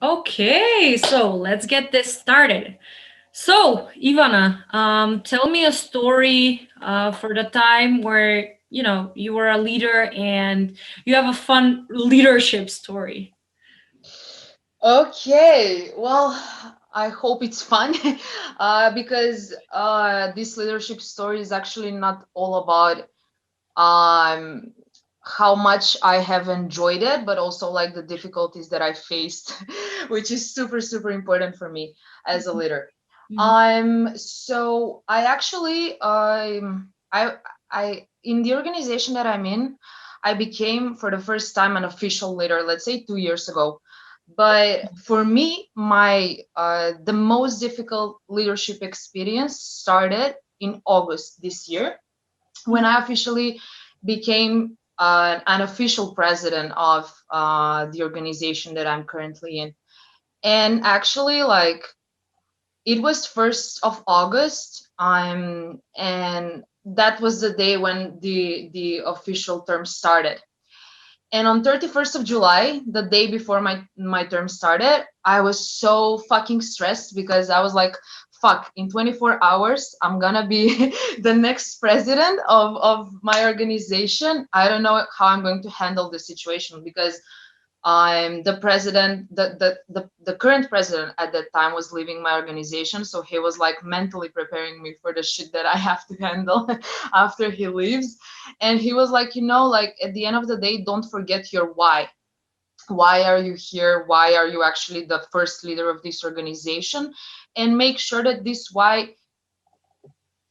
Okay, so let's get this started. So, Ivana, tell me a story for the time where you were a leader and you have a fun leadership story. Okay, well, I hope it's fun because this leadership story is actually not all about um, how much I have enjoyed it, but also like the difficulties that I faced, which is super, super important for me as a leader. Mhm. So I actually, I in the organization that I'm in, I became for the first time an official leader, let's say 2 years ago. But for me, my the most difficult leadership experience started in August this year when I officially became an official president of the organization that I'm currently in. And actually, like it was 1st of August, and that was the day when the official term started. And on 31st of July, the day before my term started, I was so fucking stressed because I was like, fuck, in 24 hours, I'm gonna be the next president of my organization. I don't know how I'm going to handle the situation because I'm the president, the current president at that time was leaving my organization. So he was like mentally preparing me for the shit that I have to handle after he leaves. And he was like, like at the end of the day, don't forget your why. Why are you here? Why are you actually the first leader of this organization? And make sure that this why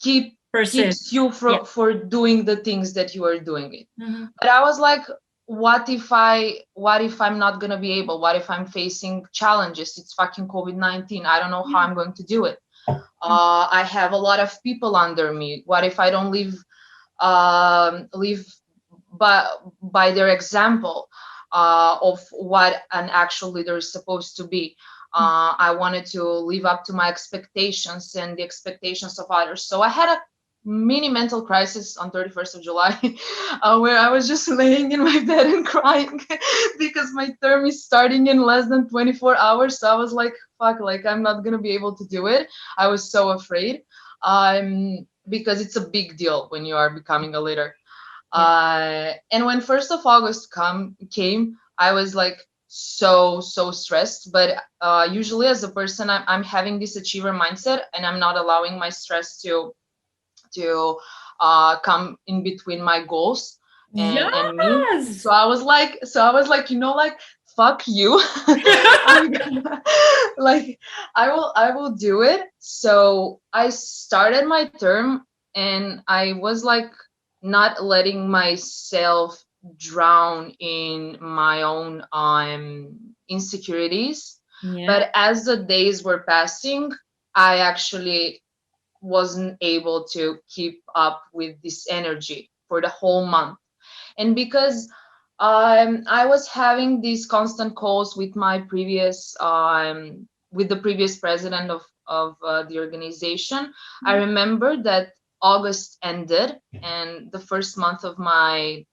keep keeps Persist. you Yeah. for doing the things that you are doing it. Mhm. But I was like, what if I'm not gonna be able? What if I'm facing challenges? It's fucking COVID-19. I don't know how Yeah. I'm going to do it. I have a lot of people under me. What if I don't live by their example of what an actual leader is supposed to be? I wanted to live up to my expectations and the expectations of others. So I had a mini mental crisis on 31st of July, where I was just laying in my bed and crying because my term is starting in less than 24 hours. So I was like, fuck, like I'm not gonna be able to do it. I was so afraid. Because it's a big deal when you are becoming a leader. Yeah. And when 1st of August came, I was like so stressed. But usually, as a person, I'm having this achiever mindset, and I'm not allowing my stress to come in between my goals and me. Yes. So I was like, like fuck you. I'm gonna like I will do it. So I started my term and I was like not letting myself drown in my own insecurities. Yeah. But as the days were passing, I actually wasn't able to keep up with this energy for the whole month. And because I was having these constant calls with my previous with the previous president of the organization, I remember that August ended and the first month of my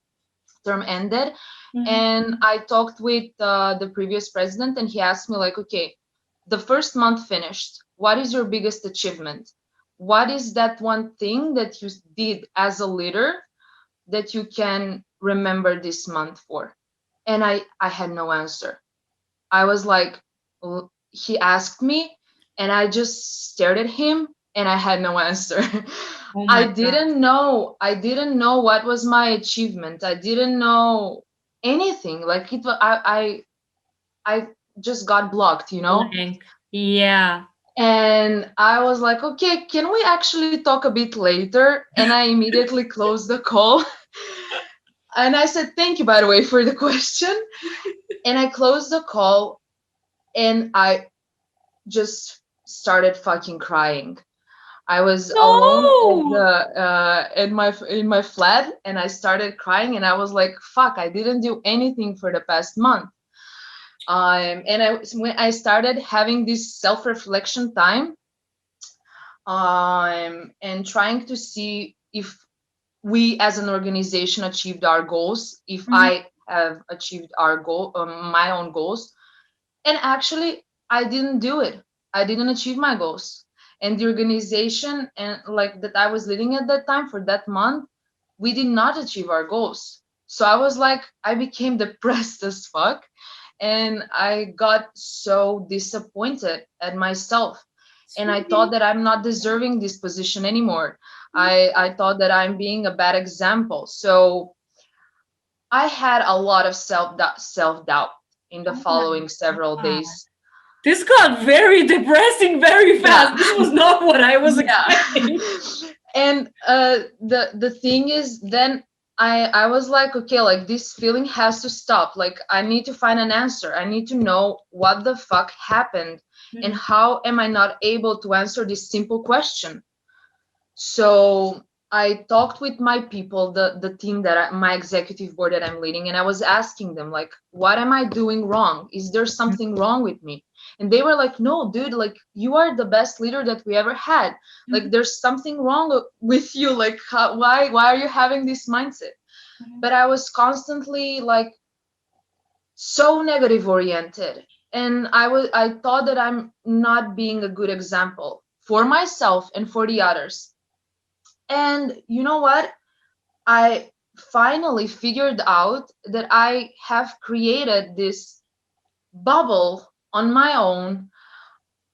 term ended, Mhm. and I talked with the previous president, and he asked me like, okay, the first month finished. What is your biggest achievement? What is that one thing that you did as a leader that you can remember this month for? And I had no answer. I was like, he asked me, and I just stared at him, and I had no answer. Oh I my God. didn't know. I didn't know what was my achievement. I didn't know anything. Like I just got blocked. Blank. Yeah. And I was like, okay, can we actually talk a bit later? And I immediately closed the call. And I said, thank you, by the way, for the question. And I closed the call and I just started fucking crying. I was alone at No. the in my flat, and I started crying, and I was like, "Fuck! I didn't do anything for the past month." And when I started having this self-reflection time, and trying to see if we as an organization achieved our goals, if Mhm. I have achieved our goal, my own goals. And actually, I didn't do it. I didn't achieve my goals. And the organization and like that I was leading at that time for that month, we did not achieve our goals. So I was like, I became depressed as fuck. And I got so disappointed at myself. And I thought Sweet. that I'm not deserving this position anymore. I thought that I'm being a bad example. So I had a lot of self doubt in the Oh my following several God. days. This got very depressing very Yeah. fast. This was not what I was Yeah. expecting. And the thing is, then I was like, okay, like this feeling has to stop. Like I need to find an answer. I need to know what the fuck happened and Mhm. how am I not able to answer this simple question. So I talked with my people, the team my executive board that I'm leading, and I was asking them like, what am I doing wrong? Is there something wrong with me? And they were like, no, dude, like you are the best leader that we ever had. Like Mhm. there's something wrong with you. Like why are you having this mindset? Mhm. But I was constantly like so negative oriented, and I thought that I'm not being a good example for myself and for the others. And you know what? I finally figured out that I have created this bubble on my own.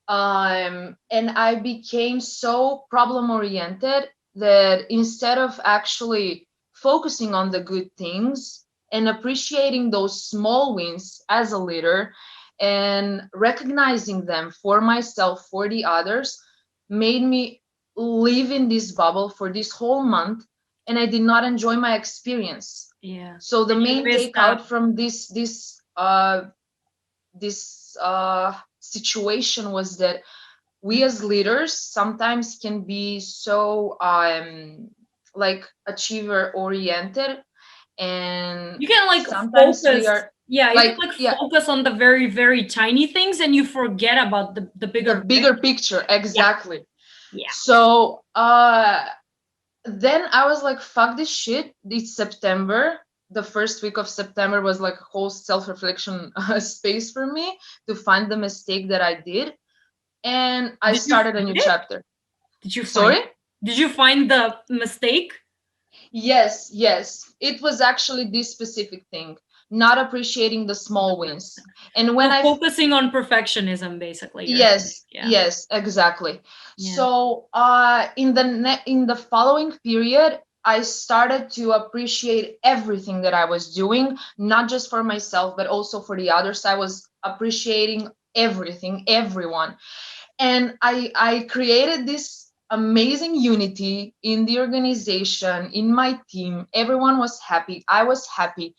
And I became so problem oriented that instead of actually focusing on the good things and appreciating those small wins as a leader and recognizing them for myself, for the others, made me live in this bubble for this whole month. And I did not enjoy my experience. Yeah. So the And you main missed out. takeout from this situation was that we as leaders sometimes can be so like achiever oriented, and You can like sometimes we focus. are Yeah, you can like, like yeah, focus on the very, very tiny things and you forget about the the bigger bigger picture. picture, Yeah. exactly. Yeah. So then I was like, fuck this shit. It's September. The first week of September was like a whole self-reflection space for me to find the mistake that I did, and I Did you started a find new it? chapter. Did you find Sorry? it? Did you find the mistake? Yes, yes. It was actually this specific thing, not appreciating the small wins. And when So I, focusing on perfectionism, basically, you're saying. yes, Yeah. yes, exactly. Yeah. So, in the following period, I started to appreciate everything that I was doing, not just for myself, but also for the others. I was appreciating everything, everyone. And I created this amazing unity in the organization, in my team. Everyone was happy, I was happy.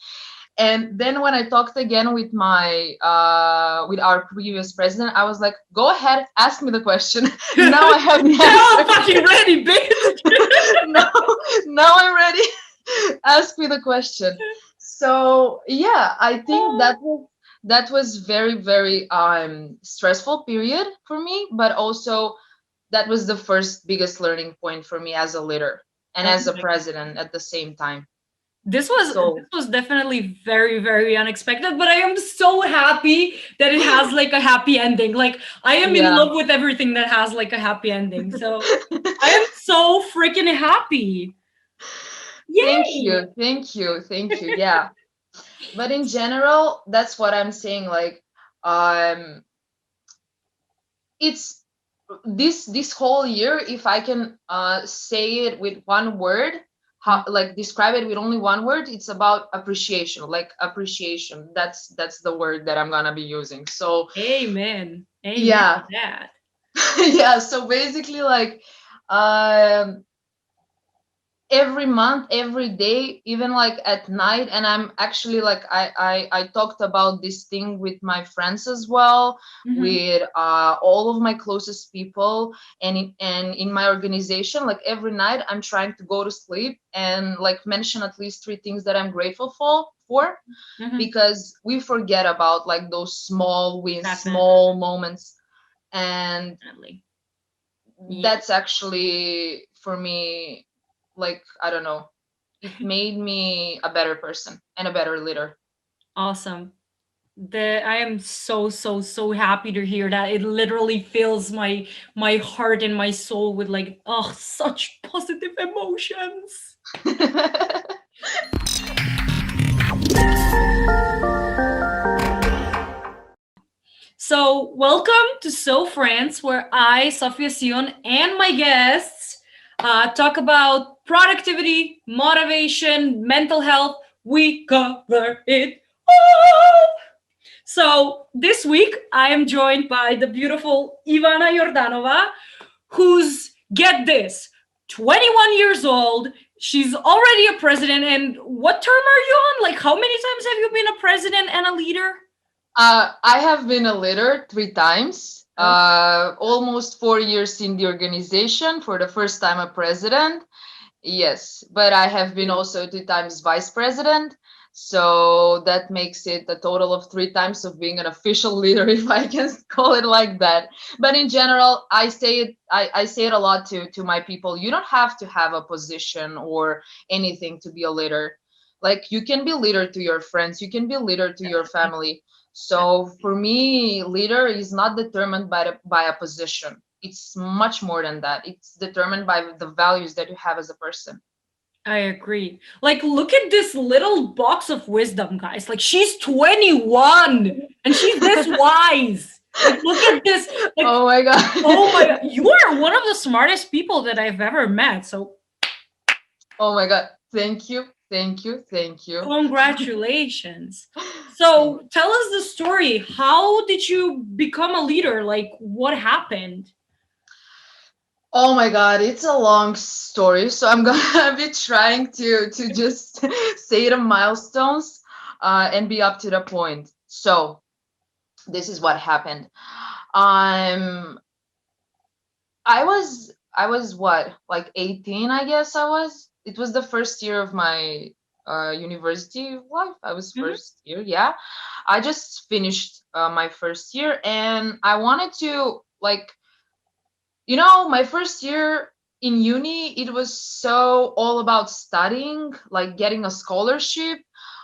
And then when I talked again with my with our previous president, I was like, go ahead, ask me the question. Now I have the Now I'm answer. fucking ready, bitch. now, now I'm ready. Ask me the question. So yeah, I think that was very, very stressful period for me, but also that was the first biggest learning point for me as a leader and Oh as a my God. president at the same time. This So was definitely very, very unexpected, but I am so happy that it has like a happy ending. Like I am in yeah. love with everything that has like a happy ending. So I am so freaking happy. Thank Yay! you, thank you, thank you. Yeah, but in general, that's what I'm saying. Like, um, it's this whole year, if I can say it with one word, how like describe it with only one word, it's about appreciation. Like appreciation, that's the word that I'm gonna be using. So Amen. Amen to yeah. that. Yeah, so basically like um every month, every day, even like at night. And I'm actually like I talked about this thing with my friends as well, Mhm. with all of my closest people, and in my organization. Like every night I'm trying to go to sleep and like mention at least three things that I'm grateful for, Mhm. because we forget about like those small wins, small moments. And Definitely. Yeah. that's actually for me, like, I don't know, it made me a better person and a better leader. Awesome. I am so happy to hear that. It literally fills my heart and my soul with like, oh, such positive emotions. So, welcome to Soph Rants, where I, Sofia Sion, and my guests talk about productivity, motivation, mental health. We cover it all. So, this week I am joined by the beautiful Ivana Jordanova, who's, get this, 21 years old. She's already a president. And what term are you on? Like, how many times have you been a president and a leader? I have been a leader 3 times, almost 4 years in the organization. For the first time, a president. Yes, but I have been also 2 times vice president. So that makes it a total of 3 times of being an official leader, if I can call it like that. But in general, I say it a lot to my people. You don't have to have a position or anything to be a leader. Like you can be leader to your friends, you can be leader to your family. So for me, leader is not determined by a position. It's much more than that. It's determined by the values that you have as a person. I agree. Like, look at this little box of wisdom, guys. Like, she's 21 and she's this wise. Like, look at this. Like, Oh my god. oh my god, you are one of the smartest people that I've ever met. So, Oh my god. Thank you. Thank you. Thank you. congratulations. So, tell us the story. How did you become a leader? Like, what happened? Oh my god, it's a long story, so I'm gonna be trying to just say the milestones and be up to the point. So this is what happened. Um, I was what, like 18, I guess I was. It was the first year of my university life. I was Mhm. first year, yeah. I just finished my first year, and I wanted to like, my first year in uni, it was so all about studying, like getting a scholarship.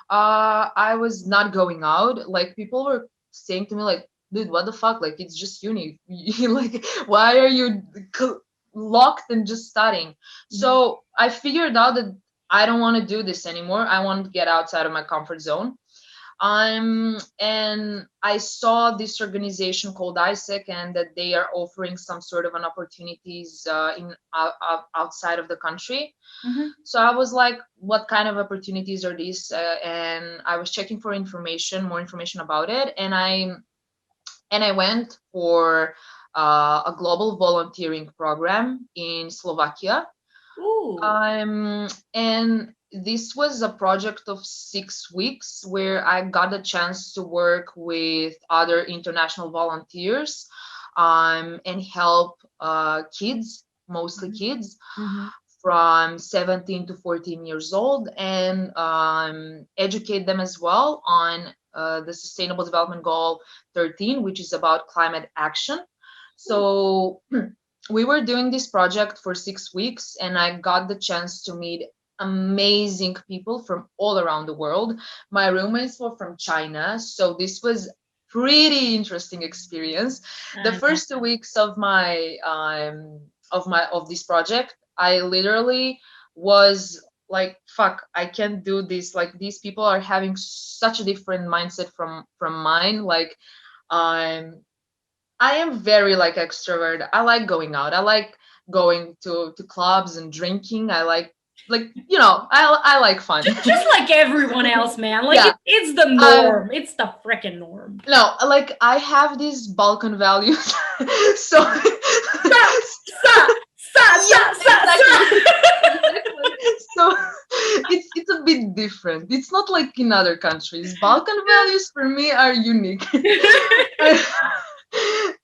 I was not going out. Like people were saying to me, like, dude, what the fuck? Like it's just uni. Like, why are you locked and just studying? So I figured out that I don't want to do this anymore. I want to get outside of my comfort zone. And I saw this organization called AISEC, and that they are offering some sort of an opportunities in outside of the country. Mhm. So I was like, what kind of opportunities are these? And I was checking for more information about it, and I went for a global volunteering program in Slovakia. Ooh. And this was a project of 6 weeks where I got a chance to work with other international volunteers and help kids, mostly kids, Mhm. from 17 to 14 years old, and educate them as well on the Sustainable Development Goal 13, which is about climate action. So we were doing this project for 6 weeks, and I got the chance to meet amazing people from all around the world. My roommates were from China, so this was pretty interesting experience. The I love first 2 weeks of this project, I literally was like, fuck, I can't do this. Like these people are having such a different mindset from mine. Like um I am very like extrovert. I like going out. I like going to clubs and drinking. I I like fun. just like everyone else, man. Like Yeah. it's the Um norm. It's the freaking norm. no, like I have these Balkan values. So Sa sa sa sa yes, sa sa. exactly. Exactly. So it's a bit different. It's not like in other countries. Balkan values for me are unique.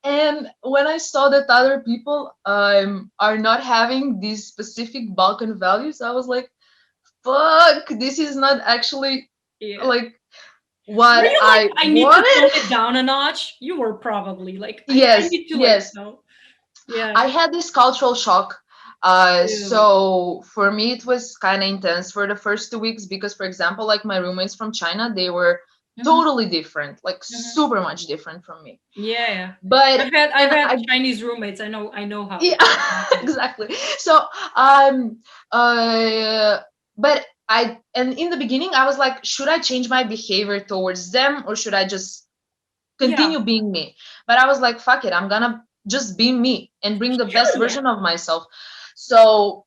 And when I saw that other people are not having these specific Balkan values, I was like, fuck, this is not actually Yeah. like Were what you like, I I need to tone wanted. it down a notch? You were probably like, I Yes, need to like, yes. no. Yeah. I had this cultural shock. Ew. So for me, it was kind of intense for the first 2 weeks because, for example, like my roommates from China, they were Mhm. totally different, like Mhm. super much different from me. Yeah, yeah. But I've had I Chinese roommates. I know how yeah, happening. exactly. So um uh but and in the beginning I was like, should I change my behavior towards them or should I just Yeah. continue being me? But I was like, fuck it, I'm gonna just be me and bring the best Hell yeah. version of myself. So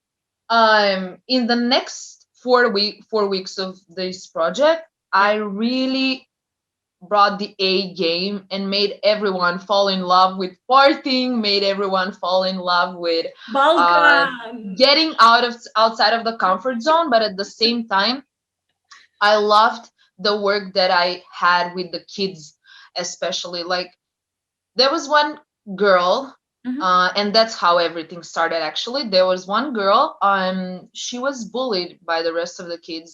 in the next 4 weeks of this project, Yeah. I really brought the A game and made everyone fall in love with partying, made everyone fall in love with uh, Balkan. getting outside of the comfort zone. But at the same time, I loved the work that I had with the kids, especially. Like there was one girl, Mhm. and that's how everything started. Actually, there was one girl. She was bullied by the rest of the kids,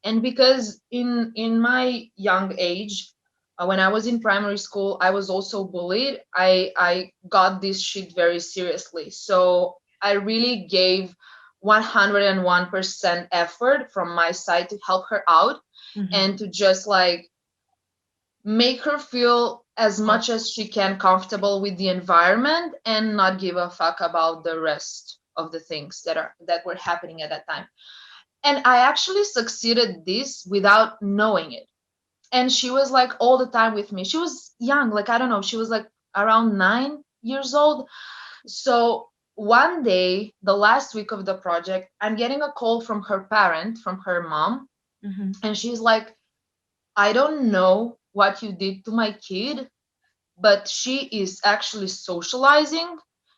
and because in my young age, when I was in primary school, I was also bullied. I got this shit very seriously, so I really gave 101% effort from my side to help her out Mhm. and to just like make her feel as Oh, much as she can comfortable with the environment and not give a fuck about the rest of the things that were happening at that time. And I actually succeeded this without knowing it. And she was like all the time with me. She was young, like I don't know, she was like around 9 years old. So one day, the last week of the project, I'm getting a call from her parent, from her mom, mhm. and she's like, I don't know what you did to my kid, but she is actually socializing.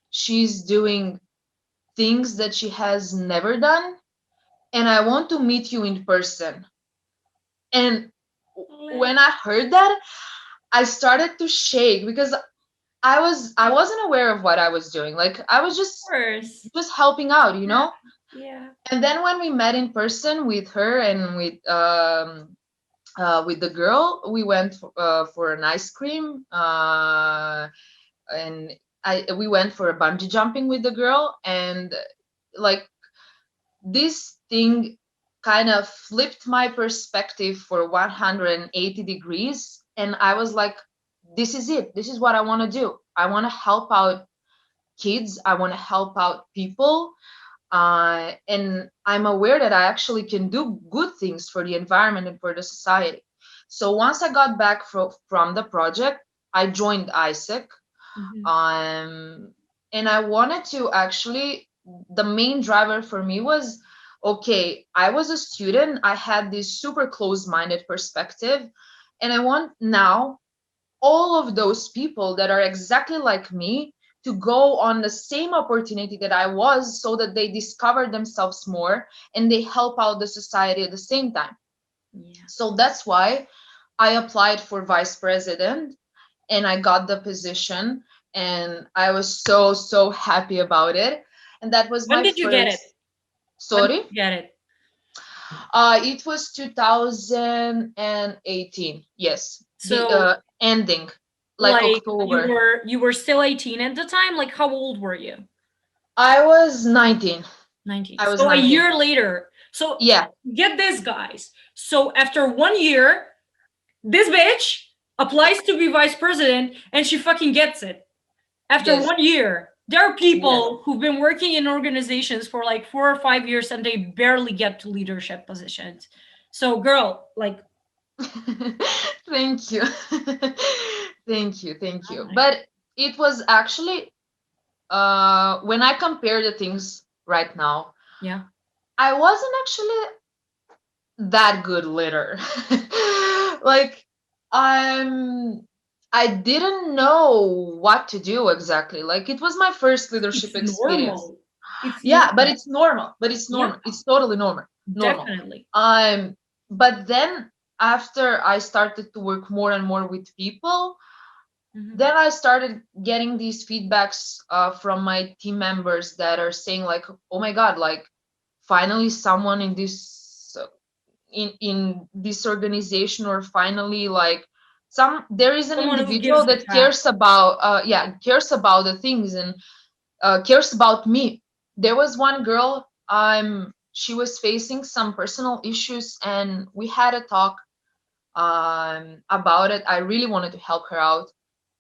She's doing things that she has never done, and I want to meet you in person. And Of when I heard that, I started to shake because I wasn't aware of what I was doing. Like I was course. just helping out, you Yeah. know? Yeah. And then when we met in person with her and with the girl, we went for an ice cream. And we went for a bungee jumping with the girl, and like this thing kind of flipped my perspective for 180 degrees, and I was like, this is it, this is what I want to do. I want to help out kids, I want to help out people, and I'm aware that I actually can do good things for the environment and for the society. So once I got back from the project, I joined AISEC. Mhm. um, and I wanted to actually, the main driver for me was, okay, I was a student, I had this super close-minded perspective, and I want now all of those people that are exactly like me to go on the same opportunity that I was, so that they discover themselves more and they help out the society at the same time. Yeah. So that's why I applied for vice president and I got the position, and I was so happy about it. And that was When my did you get it? first. When did Sorry, you get it? it was 2018. Yes, the So, ending, like like, you October. were you were still 18 at the time? Like, how old were you? I was 19. 19. I was So a 19. year later. So Yeah. get this, guys. So after 1 year, this bitch applies to be vice president and she fucking gets it. After Yes. 1 year, there are Yes. people who've been working in organizations for like 4 or 5 years and they barely get to leadership positions. So, girl, like, Thank you. Thank you. oh my, But it was actually, when I compare the things right now, yeah, I wasn't actually that good leader. Like I didn't know what to do exactly. Like it was my first leadership it's experience. normal. It's Yeah, but normal. it's normal. But it's Yeah, normal. It's totally normal. Normal. definitely. Um, but then after I started to work more and more with people, Mhm. then I started getting these feedbacks from my team members that are saying like, "Oh my God, like finally someone in this organization, or finally like there is an Someone who individual gives a that crap. cares about the things and cares about me." There was one girl, she was facing some personal issues, and we had a talk. about it. I really wanted to help her out.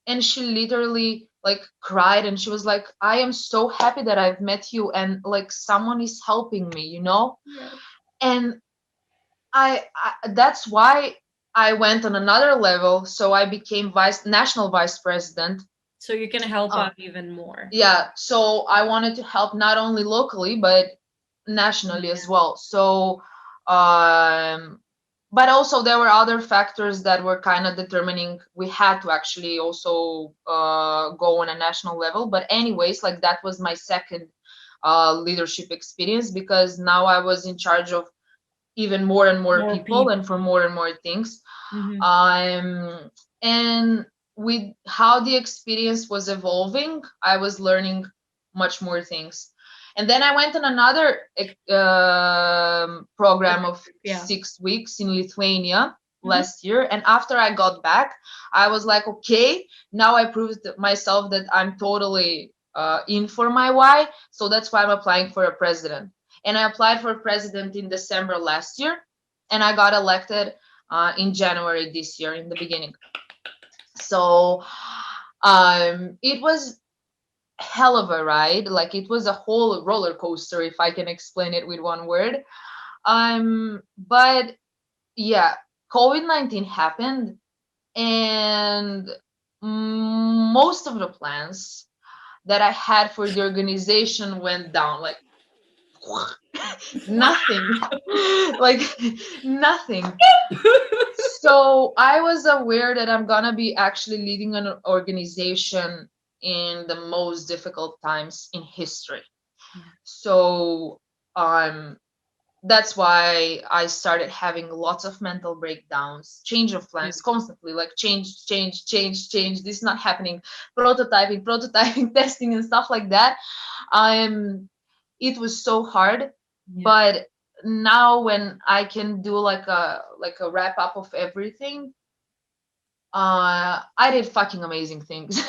And she literally like cried, and she was like, I am so happy that I've met you, and like someone is helping me, you know? Yeah. And I that's why I went on another level. So I became national vice president. So you can help Uh, out even more. yeah, so I wanted to help not only locally but nationally as Yeah. well. So um but also there were other factors that were kind of determining we had to actually also go on a national level. But anyways, like that was my second leadership experience, because now I was in charge of even more and more More people people. and for more and more things. Hmm. And with how the experience was evolving, I was learning much more things. And then I went on another program of Yeah. 6 weeks in Lithuania Hmm. last year. And after I got back, I was like, okay, now I proved myself that I'm totally in for my why. So that's why I'm applying for a president. And I applied for president in December last year, and I got elected in January this year in the beginning. So it was hell of a ride. Like it was a whole roller coaster, if I can explain it with one word. But yeah, COVID-19 happened, and most of the plans that I had for the organization went down. Like nothing, like nothing. So I was aware that I'm gonna be actually leading an organization in the most difficult times in history. Yeah. So um that's why I started having lots of mental breakdowns, change of Yeah. plans constantly, like change, change, change, change. This is not happening. Prototyping, prototyping, testing, and stuff like that. Um, it was so hard, Yeah. but now when I can do like a wrap up of everything, I did fucking amazing things.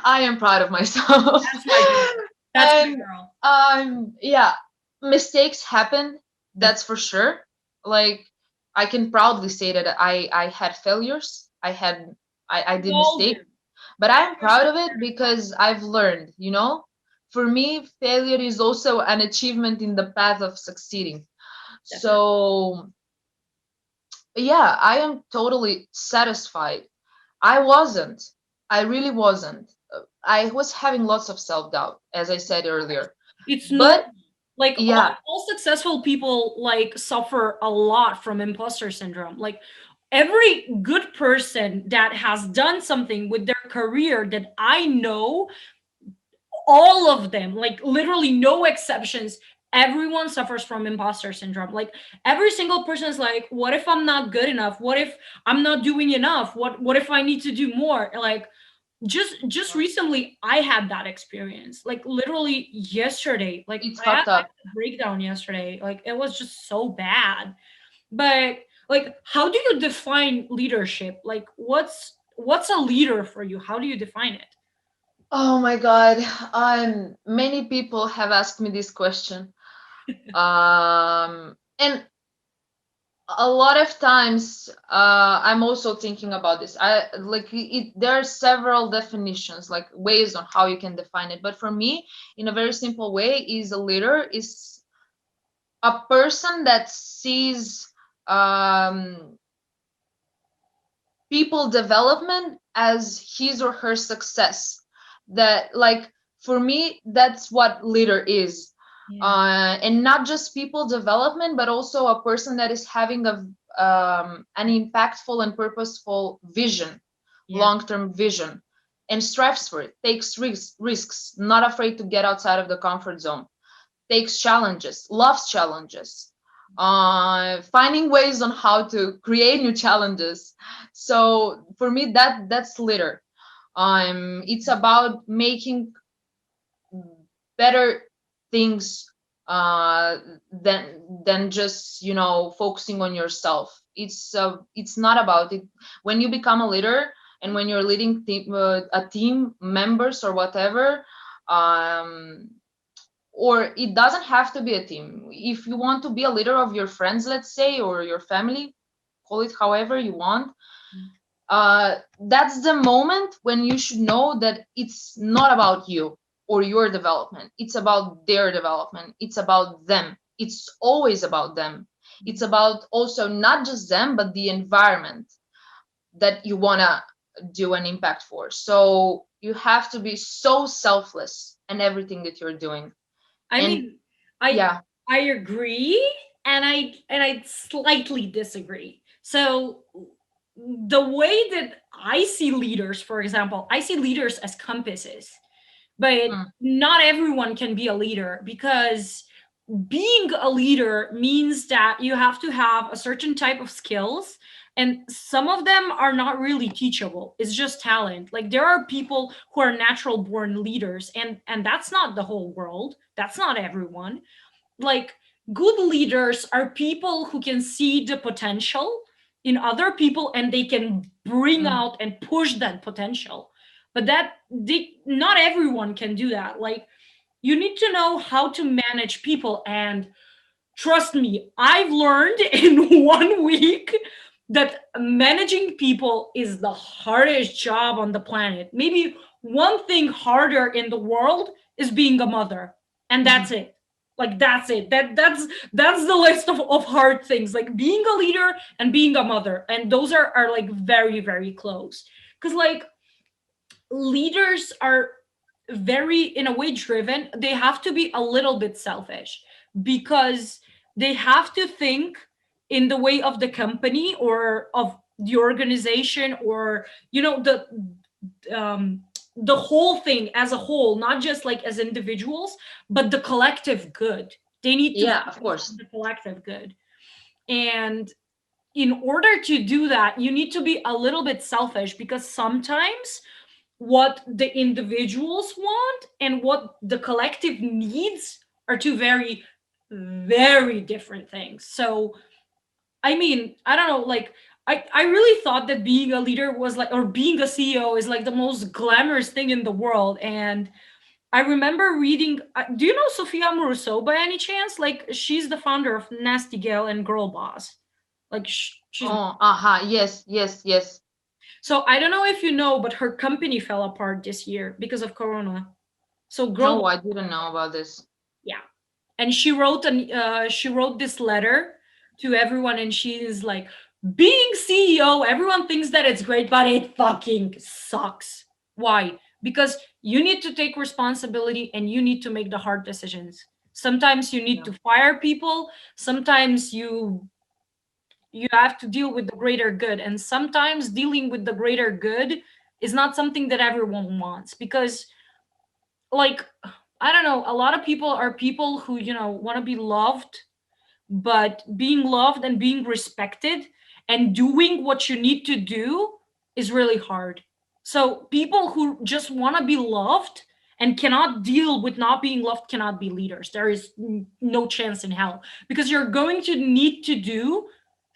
I am proud of myself. That's my girl. That's my And girl. yeah, mistakes happen, Of that's for sure. Like I can proudly say that I had failures. I we did all do. mistakes, but I'm Failures proud are of it part of life. because I've learned, you know? For me, failure is also an achievement in the path of succeeding. Definitely. So yeah, I am totally satisfied. I wasn't. I really wasn't. I was having lots of self doubt, as I said earlier. It's But normal. Like yeah, all successful people like suffer a lot from imposter syndrome. Like every good person that has done something with their career that I know, all of them, like literally no exceptions, everyone suffers from imposter syndrome. Like every single person is like, what if I'm not good enough? What if I'm not doing enough? What if I need to do more? Like just recently I had that experience, like literally yesterday. Like it's I had fucked up. a breakdown yesterday, like it was just so bad. But like, how do you define leadership? Like what's a leader for you? How do you define it? Oh my God. Many people have asked me this question. And a lot of times I'm also thinking about this. There are several definitions, like ways on how you can define it. But for me, in a very simple way, is a leader is a person that sees um, people development as his or her success. That, like, for me, that's what leader is. Yeah. And not just people development, but also a person that is having an impactful and purposeful vision, Yeah. long-term vision, and strives for it, takes risks, not afraid to get outside of the comfort zone, takes challenges, loves challenges, finding ways on how to create new challenges. So for me, that's litter. It's about making better things than just focusing on yourself. It's not about it when you become a leader and when you're leading a team members or whatever. Or it doesn't have to be a team. If you want to be a leader of your friends, let's say, or your family, call it however you want. That's the moment when you should know that it's not about you or your development. It's about their development. It's about them. It's always about them. It's about also not just them, but the environment that you want to do an impact for. So you have to be so selfless in everything that you're doing. I And mean, I yeah. I agree, and I slightly disagree. So the way that I see leaders, for example, I see leaders as compasses, but Mm, not everyone can be a leader, because being a leader means that you have to have a certain type of skills, and some of them are not really teachable. It's just talent. Like, there are people who are natural born leaders, and that's not the whole world, that's not everyone. Like, good leaders are people who can see the potential in other people, and they can bring mm, out and push that potential. But not everyone can do that. Like, you need to know how to manage people, and trust me, I've learned in 1 week that managing people is the hardest job on the planet. Maybe one thing harder in the world is being a mother, and that's mhm. it. Like, that's it. That's the list of hard things. Like, being a leader and being a mother, and those are like very, very close. Because, like, leaders are very, in a way, driven. They have to be a little bit selfish, because they have to think in the way of the company or of the organization, or um the whole thing as a whole, not just like as individuals, but the collective good. They need to Yeah, of focus on course. the collective good. And in order to do that, you need to be a little bit selfish, because sometimes what the individuals want and what the collective needs are two very, very different things. So, I mean, I don't know, like, I really thought that being a leader was like, or being a CEO is like the most glamorous thing in the world. And I remember reading, do you know Sofia Rousseau by any chance? Like, she's the founder of Nasty Gal and Girl Boss. Like, she's, Oh, aha. Yes, yes, yes. so I don't know if you know, but her company fell apart this year because of Corona. So Girl, No, I didn't know about this. yeah. And she wrote this letter to everyone, and she is like, being CEO, everyone thinks that it's great, but it fucking sucks. Why? Because you need to take responsibility, and you need to make the hard decisions. Sometimes you need Yeah. to fire people, sometimes you have to deal with the greater good, and sometimes dealing with the greater good is not something that everyone wants, because, like, I don't know, a lot of people are people who, want to be loved, but being loved and being respected and doing what you need to do is really hard. So people who just want to be loved and cannot deal with not being loved cannot be leaders. There is no chance in hell, because you're going to need to do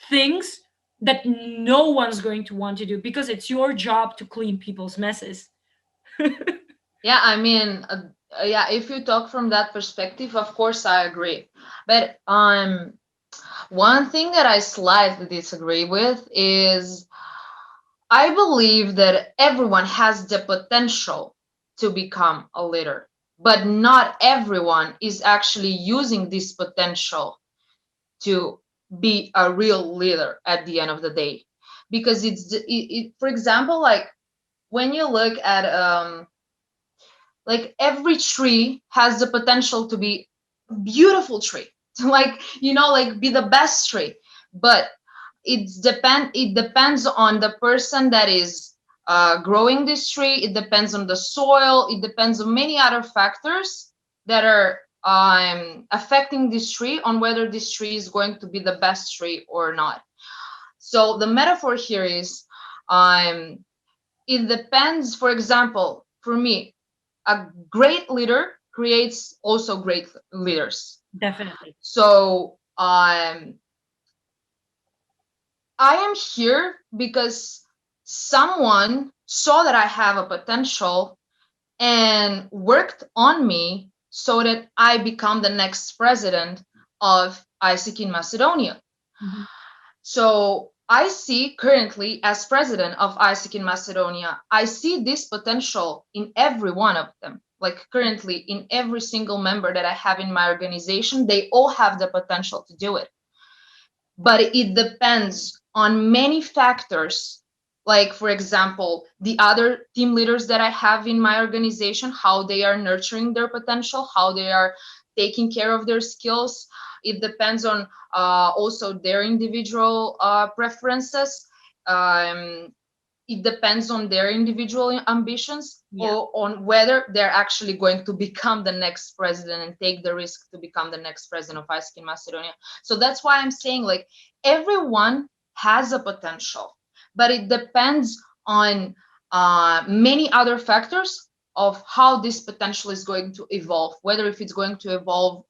things that no one's going to want to do, because it's your job to clean people's messes. Yeah, I mean, yeah, if you talk from that perspective, of course I agree. But one thing that I slightly disagree with is I believe that everyone has the potential to become a leader, but not everyone is actually using this potential to be a real leader at the end of the day. Because for example, like when you look at like every tree has the potential to be a beautiful tree, like like be the best tree, but it depends on the person that is growing this tree. It depends on the soil. It depends on many other factors that are affecting this tree on whether this tree is going to be the best tree or not. So the metaphor here is um, it depends. For example, for me, a great leader creates also great leaders. Definitely. So I am here because someone saw that I have a potential and worked on me so that I become the next president of AISEC in Macedonia. Mhm. So I see currently, as president of AISEC in Macedonia, I see this potential in every one of them. Like currently, in every single member that I have in my organization, they all have the potential to do it. But it depends on many factors. Like, for example, the other team leaders that I have in my organization, how they are nurturing their potential, how they are taking care of their skills. It depends on also their individual preferences. Um, it depends on their individual ambitions, Yeah. or on whether they're actually going to become the next president and take the risk to become the next president of AISEC in Macedonia. So that's why I'm saying, like, everyone has a potential, but it depends on many other factors of how this potential is going to evolve, whether if it's going to evolve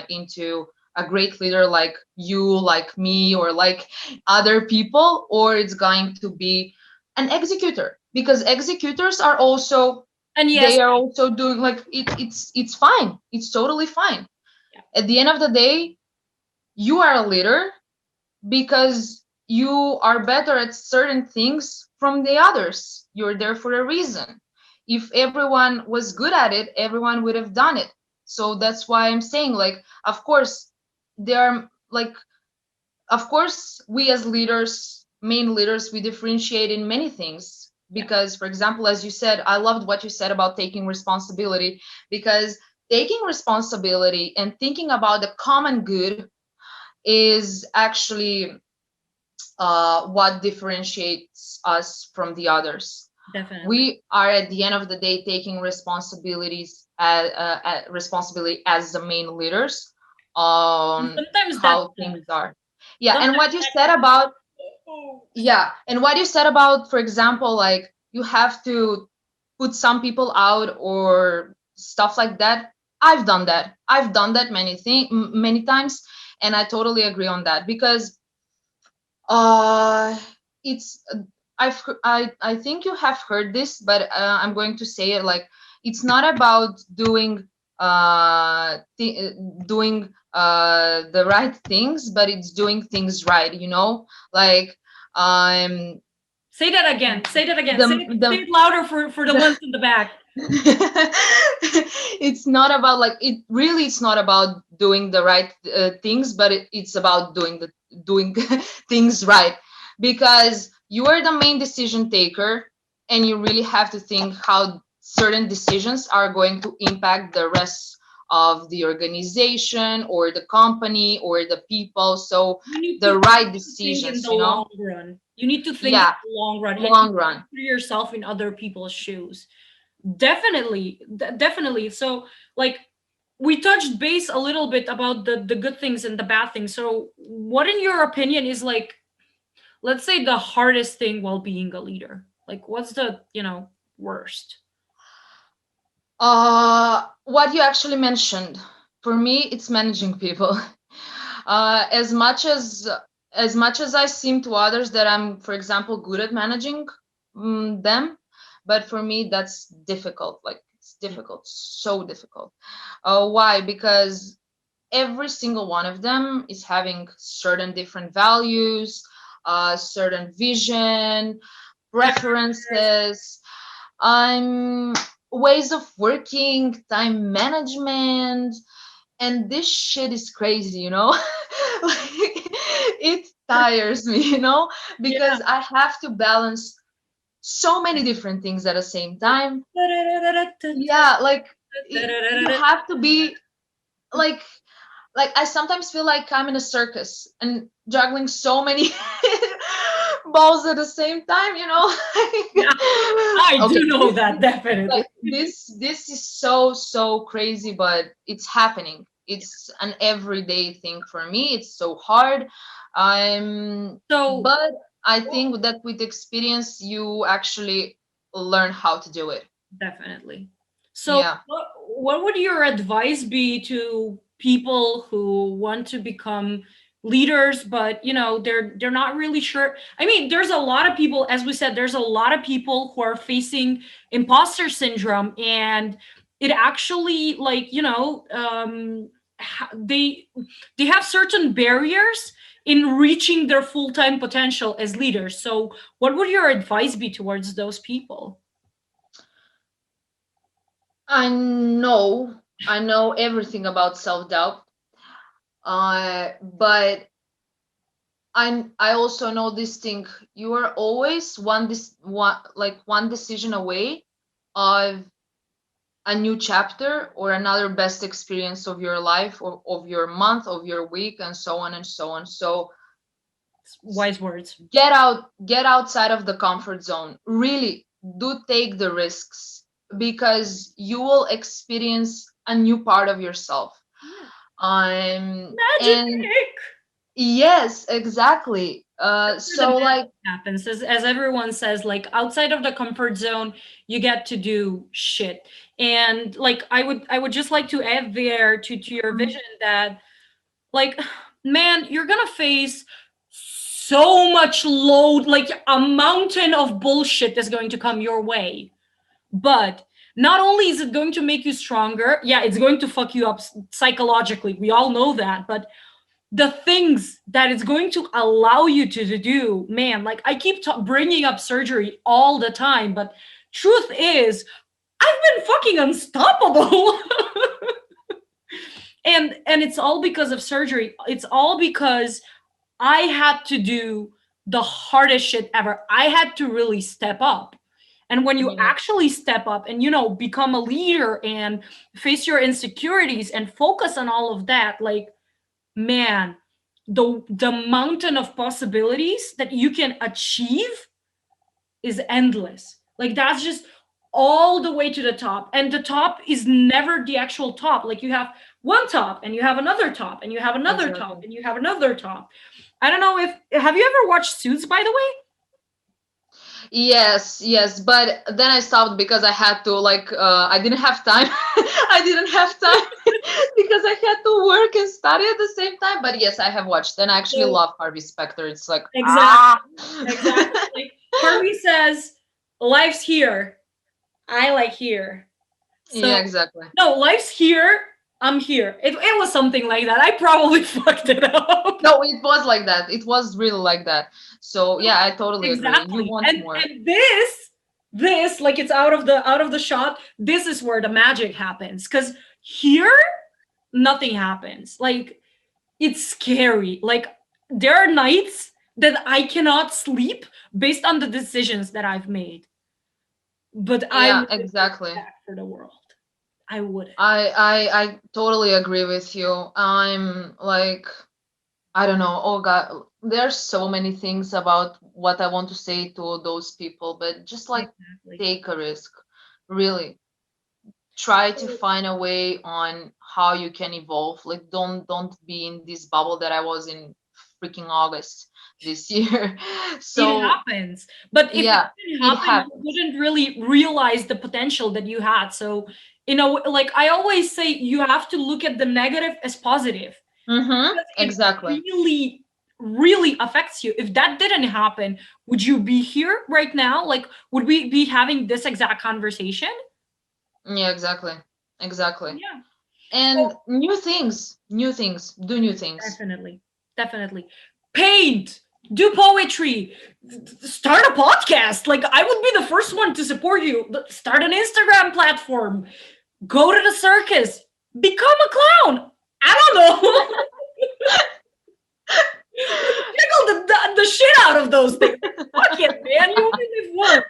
into a great leader like you, like me, or like other people, or it's going to be an executor, because executors are also, And yes, they are also doing like it's fine, it's totally fine. yeah, At the end of the day, you are a leader because you are better at certain things from the others. You're there for a reason. If everyone was good at it, everyone would have done it. So that's why I'm saying, like, of course there are like, of course we as leaders, main leaders, we differentiate in many things, yeah, because for example, as you said, I loved what you said about taking responsibility, because taking responsibility and thinking about the common good is actually what differentiates us from the others. definitely. We are at the end of the day taking responsibility as the main leaders And on sometimes that's how tough. things are. Yeah, and Sometimes what you that's said about, oh, yeah, and what you said about, for example, like you have to put some people out or stuff like that. I've done that. I've done that many times, and I totally agree on that, because uh it's I think you have heard this, but I'm going to say it, like, it's not about doing the right things, but it's doing things right, you know, like, um say that again. Say that again. Say the it louder for the ones in the back. it's not about, like, it really, it's not about doing the right things, but it's about doing things right, because you are the main decision taker, and you really have to think how certain decisions are going to impact the rest of the organization or the company or the people. So the You right need to think in decisions, the you know. long run. You need to think in Yeah, the long run, and you long need to run. put yourself in other people's shoes. Definitely, definitely. So, like, we touched base a little bit about the good things and the bad things. So, what, in your opinion, is, like, let's say, the hardest thing while being a leader? Like, what's the worst? What you actually mentioned, for me, it's managing people. As much as I seem to others that I'm, for example, good at managing them, but for me that's difficult. Like, it's difficult, so difficult. Why? Because every single one of them is having certain different values, certain vision, Characters. preferences, um ways of working, time management, and this shit is crazy, you know. Like, it tires me, you know, Yeah. because I have to balance so many different things at the same time. Yeah, like, you have to be like I sometimes feel like I'm in a circus and juggling so many balls at the same time, you know. Yeah, I Okay, do know that, definitely. like, this is so crazy, but it's happening. It's an everyday thing for me. It's so hard. So, But I think that with experience you actually learn how to do it. definitely. So, Yeah. what would your advice be to people who want to become leaders, but they're not really sure? I mean, there's a lot of people, as we said, there's a lot of people who are facing imposter syndrome, and it actually, like, they have certain barriers in reaching their full-time potential as leaders. So what would your advice be towards those people? I know everything about self-doubt, but I also know this thing. You are always one decision away of a new chapter or another best experience of your life or of your month, of your week, and so on and so on. So Wise words. get outside of the comfort zone. Really do take the risks, because you will experience a new part of yourself. Yeah. And Magic. yes, exactly. Where the So magic like, happens, as everyone says, like outside of the comfort zone, you get to do shit. And like I would just like to add there to your mm, vision that, like, man, you're gonna face so much load, like a mountain of bullshit that's going to come your way. But not only is it going to make you stronger, yeah, it's going to fuck you up psychologically. We all know that. But the things that it's going to allow you to do, man, like I keep bringing up surgery all the time, but truth is, I've been fucking unstoppable. And it's all because of surgery. It's all because I had to do the hardest shit ever. I had to really step up. And when you yeah, actually step up and, become a leader and face your insecurities and focus on all of that, like, man, the mountain of possibilities that you can achieve is endless. Like, that's just all the way to the top. And the top is never the actual top. Like, you have one top and you have another top and you have another top exactly. and you have another top. I don't know if have you ever watched Suits, by the way? Yes, yes, but then I stopped because I had to, like, I didn't have time. I didn't have time because I had to work and study at the same time. But yes, I have watched, and I actually So love Harvey Specter. It's like, exactly, ah. exactly. Like Harvey says, life's here. I like here. Yeah, So exactly. no, life's here. I'm here. It was something like that. I probably fucked it up. No, it was like that. It was really like that. So yeah, I totally agree. You Exactly. want more. And this like it's out of the shot. This is where the magic happens. Because here, nothing happens. Like, it's scary. Like, there are nights that I cannot sleep based on the decisions that I've made. But I Yeah, wouldn't trade exactly. that for the world. I wouldn't. I totally agree with you. I'm like, I don't know. Oh God, there's so many things about what I want to say to those people, but just like Exactly. take a risk. Really try to find a way on how you can evolve. Like don't be in this bubble that I was in freaking August this year. It So happens. But if it yeah, didn't it happen, you happens. wouldn't really realize the potential that you had. So, like I always say, you have to look at the negative as positive, Mm-hmm. because it Exactly. really, really affects you. If that didn't happen, would you be here right now? Like, would we be having this exact conversation? Yeah, exactly. Exactly. Yeah. And So new things, do new things. definitely, definitely. Paint, do poetry, start a podcast. Like, I would be the first one to support you. Start an Instagram platform, go to the circus, become a clown. I don't know. Jiggle the shit out of those things. Fuck it, man. You only live once.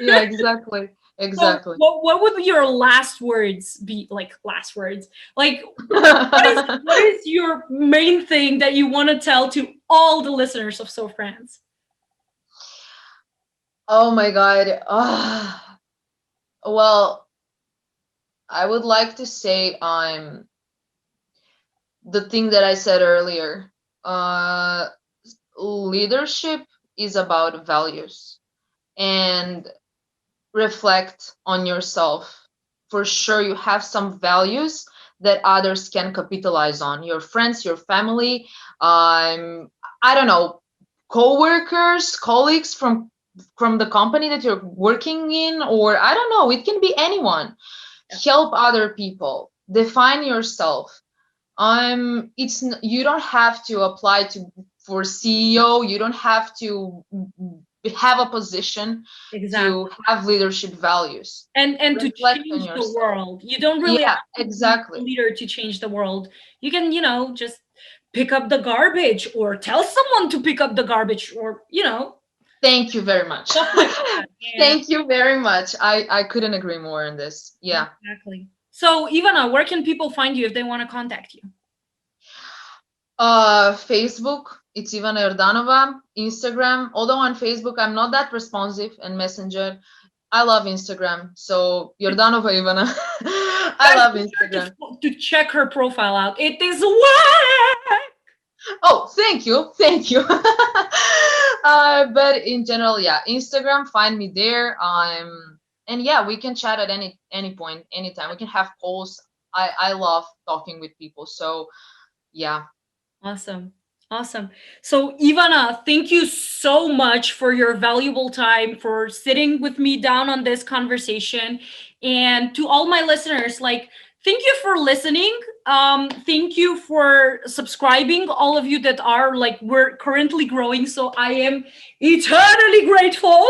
Yeah, exactly. So Exactly. what would your last words be? Like, last words. Like, what is your main thing that you want to tell to all the listeners of Soph Rants? Oh my God. Well, I would like to say the thing that I said earlier. Uh, Leadership is about values, and reflect on yourself. For sure, you have some values that others can capitalize on. Your friends, your family, I don't know, co-workers, colleagues from the company that you're working in, or I don't know, it can be anyone. Yeah. Help other people. Define yourself. You don't have to apply for CEO. You don't have to have a position to Exactly. have leadership values. And to Reflect on change the yourself. world. You don't really Yeah, have to be a exactly. leader to change the world. You can, just pick up the garbage or tell someone to pick up the garbage or, Thank you very much. stuff like that. Yeah, Thank you very much. I couldn't agree more on this. Yeah. exactly. So, Ivana, where can people find you if they want to contact you? Facebook, it's Ivana Jordanova. Instagram, although on Facebook I'm not that responsive, and Messenger. I love Instagram. So Jordanova Ivana. I Guys, love be sure Instagram. to check her profile out. It is work. Oh, thank you. Thank you. But in general, yeah, Instagram, find me there. And yeah, we can chat at any point, anytime. We can have polls. I love talking with people. So yeah. Awesome. Awesome. So, Ivana, thank you so much for your valuable time, for sitting with me down on this conversation. And to all my listeners, like, thank you for listening. Thank you for subscribing, all of you that are like, we're currently growing. So, I am eternally grateful.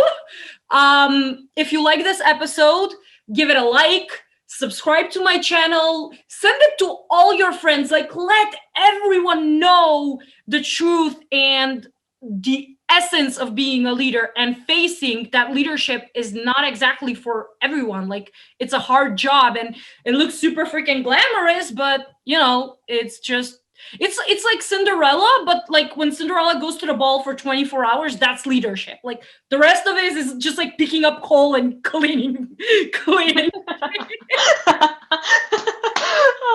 If you like this episode, give it a like, subscribe to my channel, send it to all your friends, like let everyone know the truth and the essence of being a leader, and facing that leadership is not exactly for everyone. Like, it's a hard job and it looks super freaking glamorous, but it's just, it's like Cinderella, but like when Cinderella goes to the ball for 24 hours, that's leadership. Like, the rest of it is just like picking up coal and cleaning. cleaning.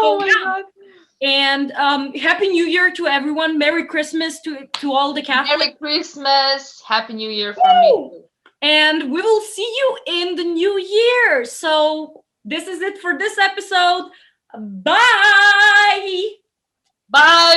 Oh So my yeah. God. And Happy New Year to everyone. Merry Christmas to all the Catholics. Merry Christmas. Happy New Year from me Woo! too. And we will see you in the new year. So this is it for this episode. Bye. Bye.